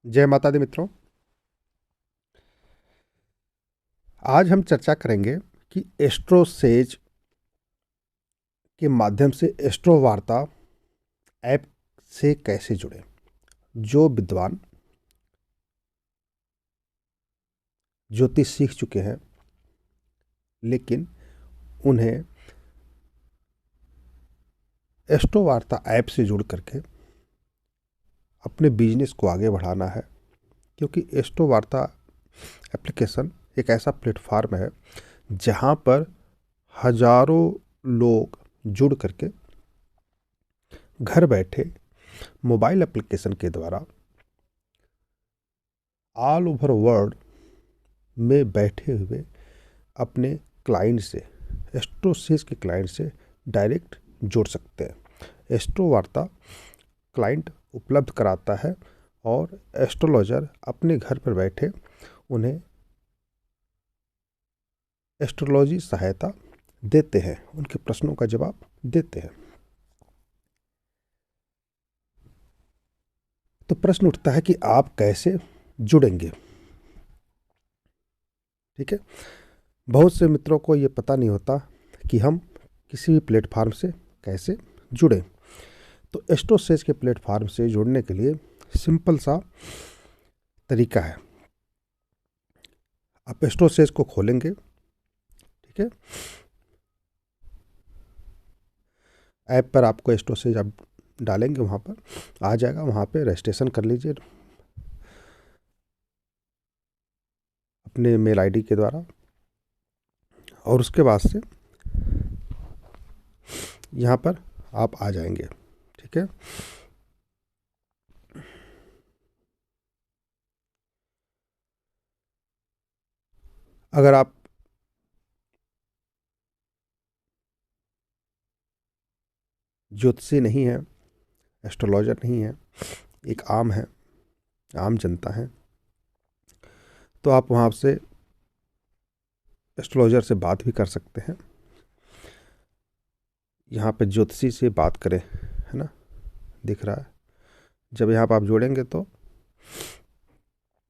जय माता दी मित्रों। आज हम चर्चा करेंगे कि एस्ट्रो सेज के माध्यम से एस्ट्रो वार्ता ऐप से कैसे जुड़े। जो विद्वान ज्योतिष सीख चुके हैं लेकिन उन्हें एस्ट्रो वार्ता ऐप से जुड़ करके अपने बिजनेस को आगे बढ़ाना है, क्योंकि एस्ट्रो वार्ता एप्लीकेशन एक ऐसा प्लेटफार्म है जहां पर हजारों लोग जुड़ करके घर बैठे मोबाइल एप्लीकेशन के द्वारा ऑल ओवर वर्ल्ड में बैठे हुए अपने क्लाइंट से, एस्ट्रोसेज के क्लाइंट से डायरेक्ट जुड़ सकते हैं। एस्ट्रो वार्ता क्लाइंट उपलब्ध कराता है और एस्ट्रोलॉजर अपने घर पर बैठे उन्हें एस्ट्रोलॉजी सहायता देते हैं, उनके प्रश्नों का जवाब देते हैं। तो प्रश्न उठता है कि आप कैसे जुड़ेंगे। ठीक है, बहुत से मित्रों को ये पता नहीं होता कि हम किसी भी प्लेटफार्म से कैसे जुड़ें। तो एस्ट्रोसेज के प्लेटफार्म से जुड़ने के लिए सिंपल सा तरीका है। आप एस्ट्रोसेज को खोलेंगे, ठीक है, ऐप पर आपको एस्ट्रोसेज आप डालेंगे, वहाँ पर आ जाएगा, वहाँ पे रजिस्ट्रेशन कर लीजिए अपने मेल आईडी के द्वारा, और उसके बाद से यहाँ पर आप आ जाएंगे। ठीक है, अगर आप ज्योतिषी नहीं है, एस्ट्रोलॉजर नहीं है, एक आम जनता है, तो आप वहाँ से एस्ट्रोलॉजर से बात भी कर सकते हैं। यहाँ पे ज्योतिषी से बात करें, है ना, दिख रहा है। जब यहाँ पर आप जोड़ेंगे तो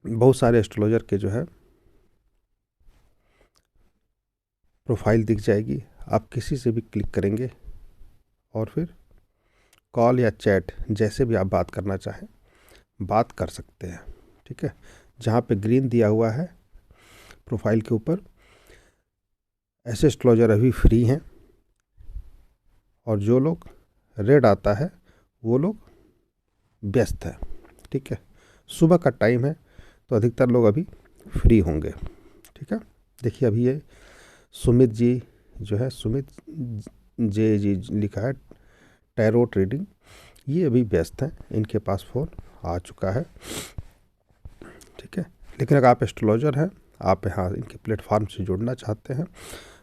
बहुत सारे एस्ट्रोलॉजर के जो है प्रोफाइल दिख जाएगी। आप किसी से भी क्लिक करेंगे और फिर कॉल या चैट जैसे भी आप बात करना चाहें बात कर सकते हैं। ठीक है, जहाँ पे ग्रीन दिया हुआ है प्रोफाइल के ऊपर, ऐसे एस्ट्रोलॉजर अभी फ्री हैं, और जो लोग रेड आता है वो लोग व्यस्त हैं। ठीक है, सुबह का टाइम है तो अधिकतर लोग अभी फ्री होंगे। ठीक है, देखिए अभी ये सुमित जी जो है, सुमित जे जी लिखा है, टैरो ट्रेडिंग, ये अभी व्यस्त हैं, इनके पास फ़ोन आ चुका है। ठीक है, लेकिन अगर आप एस्ट्रोलॉजर हैं, आप यहाँ इनके प्लेटफार्म से जुड़ना चाहते हैं,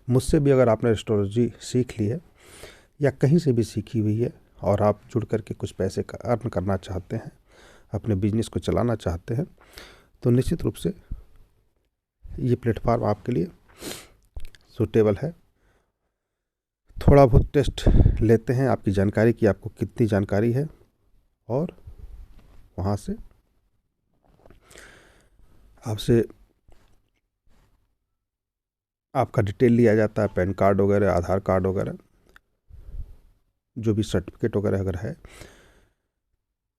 मुझसे भी अगर आपने एस्ट्रोलॉजी सीख ली है या कहीं से भी सीखी हुई है और आप जुड़ करके कुछ पैसे का अर्न करना चाहते हैं, अपने बिजनेस को चलाना चाहते हैं, तो निश्चित रूप से ये प्लेटफार्म आपके लिए सूटेबल है। थोड़ा बहुत टेस्ट लेते हैं आपकी जानकारी की, आपको कितनी जानकारी है, और वहाँ से आपसे आपका डिटेल लिया जाता है, पैन कार्ड वगैरह, आधार कार्ड वगैरह, जो भी सर्टिफिकेट वगैरह अगर है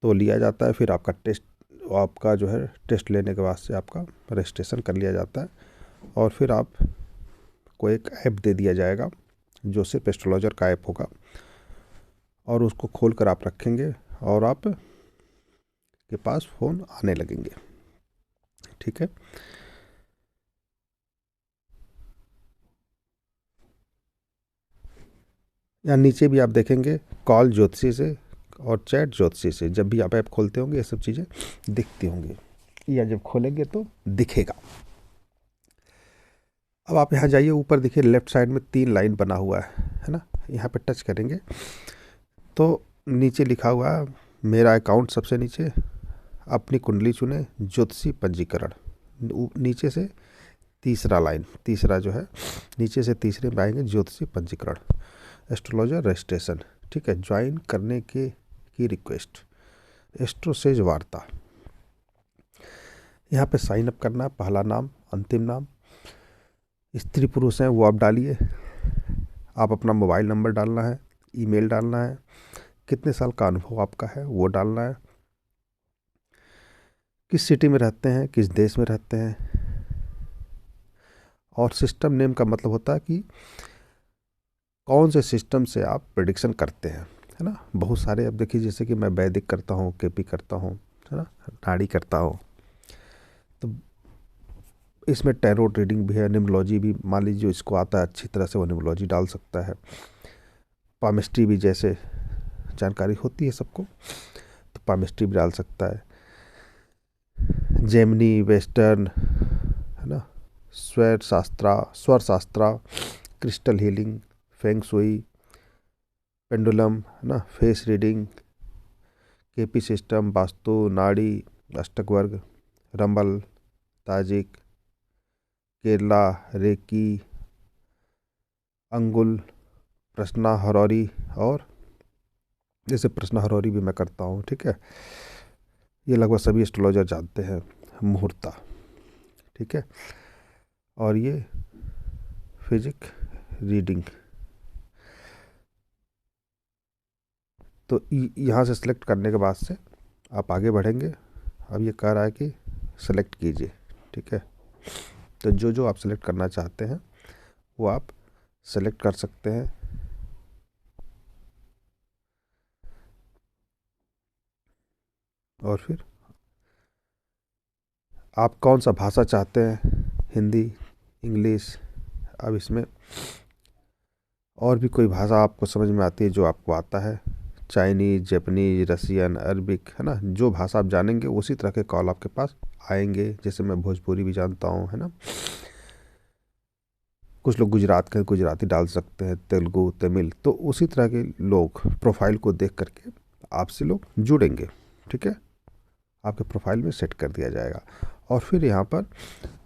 तो लिया जाता है। फिर आपका टेस्ट, आपका जो है टेस्ट लेने के बाद से आपका रजिस्ट्रेशन कर लिया जाता है, और फिर आपको एक ऐप दे दिया जाएगा जो सिर्फ एस्ट्रोलॉजर का ऐप होगा, और उसको खोल कर आप रखेंगे और आप के पास फ़ोन आने लगेंगे। ठीक है, यहाँ नीचे भी आप देखेंगे कॉल ज्योतिषी से और चैट ज्योतिषी से, जब भी आप ऐप खोलते होंगे ये सब चीज़ें दिखती होंगी, या जब खोलेंगे तो दिखेगा। अब आप यहाँ जाइए, ऊपर देखिए लेफ्ट साइड में 3 लाइन बना हुआ है ना, यहाँ पे टच करेंगे तो नीचे लिखा हुआ है मेरा अकाउंट, सबसे नीचे अपनी कुंडली चुने, ज्योतिषी पंजीकरण, नीचे से तीसरा लाइन, तीसरा जो है नीचे से तीसरे में आएंगे ज्योतिषी पंजीकरण, एस्ट्रोलॉजर रजिस्ट्रेशन। ठीक है, ज्वाइन करने के की रिक्वेस्ट, एस्ट्रोसेज वार्ता, यहाँ पे साइन अप करना है, पहला नाम, अंतिम नाम, स्त्री पुरुष हैं वो आप डालिए, आप अपना मोबाइल नंबर डालना है, ईमेल डालना है, कितने साल का अनुभव आपका है वो डालना है, किस सिटी में रहते हैं, किस देश में रहते हैं, और सिस्टम नेम का मतलब होता है कि कौन से सिस्टम से आप प्रेडिक्शन करते हैं, है ना। बहुत सारे, अब देखिए जैसे कि मैं वैदिक करता हूँ, केपी करता हूँ, है ना, नाड़ी करता हूँ, तो इसमें टैरो रीडिंग भी है, न्यूमरोलॉजी भी, मान लीजिए जो इसको आता है अच्छी तरह से वो न्यूमरोलॉजी डाल सकता है, पामिस्ट्री भी जैसे जानकारी होती है सबको तो पामिस्ट्री भी डाल सकता है, जेमिनी, वेस्टर्न, है ना, स्वर शास्त्रा, क्रिस्टल हीलिंग, फेंग सुई, पेंडुलम, है ना, face reading, KP system, vastu, नाड़ी, अष्टक वर्ग, रंबल, ताजिक, केरला, रेकी, अंगुल, प्रश्ना हरौरी, और जैसे प्रश्ना हरौरी भी मैं करता हूँ, ठीक है। ये लगभग सभी एस्ट्रोलॉजर जानते हैं, मुहूर्ता, ठीक है। और ये फिजिक रीडिंग, तो यहाँ से सिलेक्ट करने के बाद से आप आगे बढ़ेंगे। अब ये कह रहा है कि सेलेक्ट कीजिए, ठीक है। तो जो जो आप सेलेक्ट करना चाहते हैं वो आप सेलेक्ट कर सकते हैं। और फिर आप कौन सा भाषा चाहते हैं, हिंदी, इंग्लिश, अब इसमें और भी कोई भाषा आपको समझ में आती है जो आपको आता है, चाइनीज, जापानीज, रसियन, अरबिक, है ना, जो भाषा आप जानेंगे उसी तरह के कॉल आपके पास आएंगे। जैसे मैं भोजपुरी भी जानता हूँ, है ना, कुछ लोग गुजरात के गुजराती डाल सकते हैं, तेलुगु, तमिल, तो उसी तरह के लोग प्रोफाइल को देख करके आपसे लोग जुड़ेंगे, ठीक है। आपके प्रोफाइल में सेट कर दिया जाएगा और फिर यहाँ पर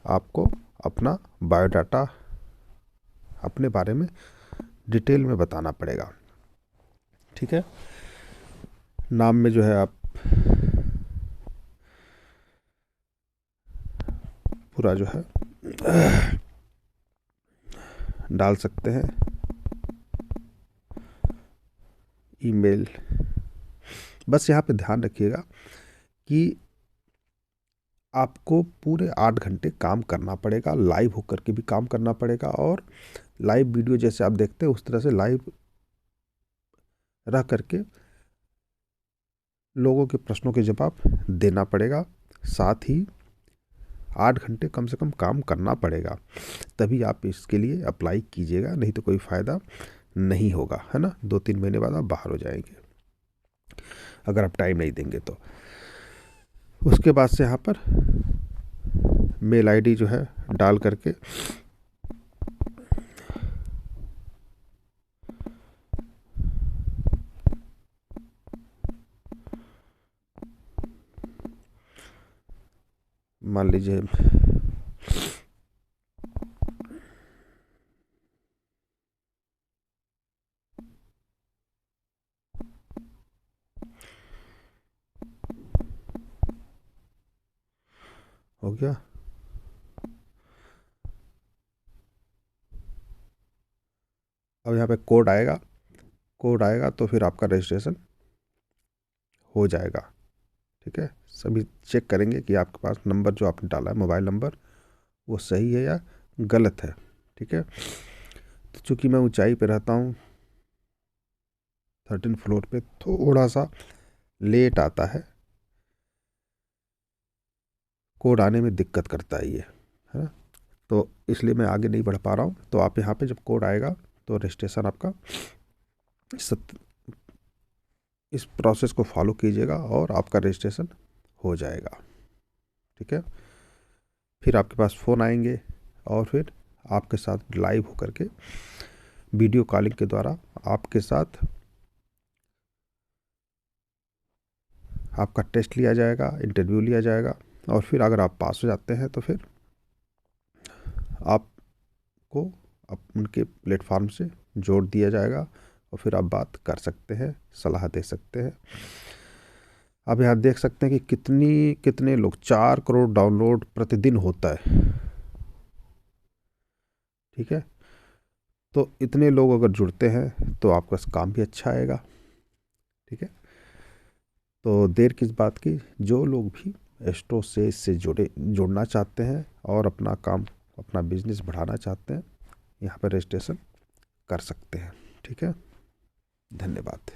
आपको अपना बायोडाटा अपने बारे में डिटेल में बताना पड़ेगा, ठीक है। नाम में जो है आप पूरा जो है डाल सकते हैं, ईमेल। बस यहाँ पे ध्यान रखिएगा कि आपको पूरे 8 घंटे काम करना पड़ेगा, लाइव होकर के भी काम करना पड़ेगा, और लाइव वीडियो जैसे आप देखते हैं उस तरह से लाइव रह करके लोगों के प्रश्नों के जवाब देना पड़ेगा। साथ ही 8 घंटे कम से कम काम करना पड़ेगा, तभी आप इसके लिए अप्लाई कीजिएगा, नहीं तो कोई फ़ायदा नहीं होगा, है ना। 2-3 महीने बाद आप बाहर हो जाएंगे अगर आप टाइम नहीं देंगे तो। उसके बाद से यहाँ पर मेल आईडी जो है डाल करके मान लीजिए हो गया। अब यहाँ पे कोड आएगा तो फिर आपका रजिस्ट्रेशन हो जाएगा, ठीक है। सभी चेक करेंगे कि आपके पास नंबर जो आपने डाला है, मोबाइल नंबर, वो सही है या गलत है, ठीक है। तो चूँकि मैं ऊंचाई पे रहता हूँ 13 फ्लोर पे, थोड़ा सा लेट आता है, कोड आने में दिक्कत करता है ये, है ना। तो इसलिए मैं आगे नहीं बढ़ पा रहा हूँ। तो आप यहाँ पे जब कोड आएगा तो रजिस्ट्रेशन आपका इस प्रोसेस को फॉलो कीजिएगा और आपका रजिस्ट्रेशन हो जाएगा, ठीक है। फिर आपके पास फ़ोन आएंगे और फिर आपके साथ लाइव होकर के वीडियो कॉलिंग के द्वारा आपके साथ आपका टेस्ट लिया जाएगा, इंटरव्यू लिया जाएगा, और फिर अगर आप पास हो जाते हैं तो फिर आपको उनके प्लेटफॉर्म से जोड़ दिया जाएगा और फिर आप बात कर सकते हैं, सलाह दे सकते हैं। अब यहाँ देख सकते हैं कि कितने लोग 4 करोड़ डाउनलोड प्रतिदिन होता है। ठीक है, तो इतने लोग अगर जुड़ते हैं तो आपका काम भी अच्छा आएगा। ठीक है, तो देर किस बात की, जो लोग भी एस्ट्रो से इससे जुड़ना चाहते हैं और अपना काम, अपना बिजनेस बढ़ाना चाहते हैं, यहाँ पर रजिस्ट्रेशन कर सकते हैं। ठीक है, धन्यवाद।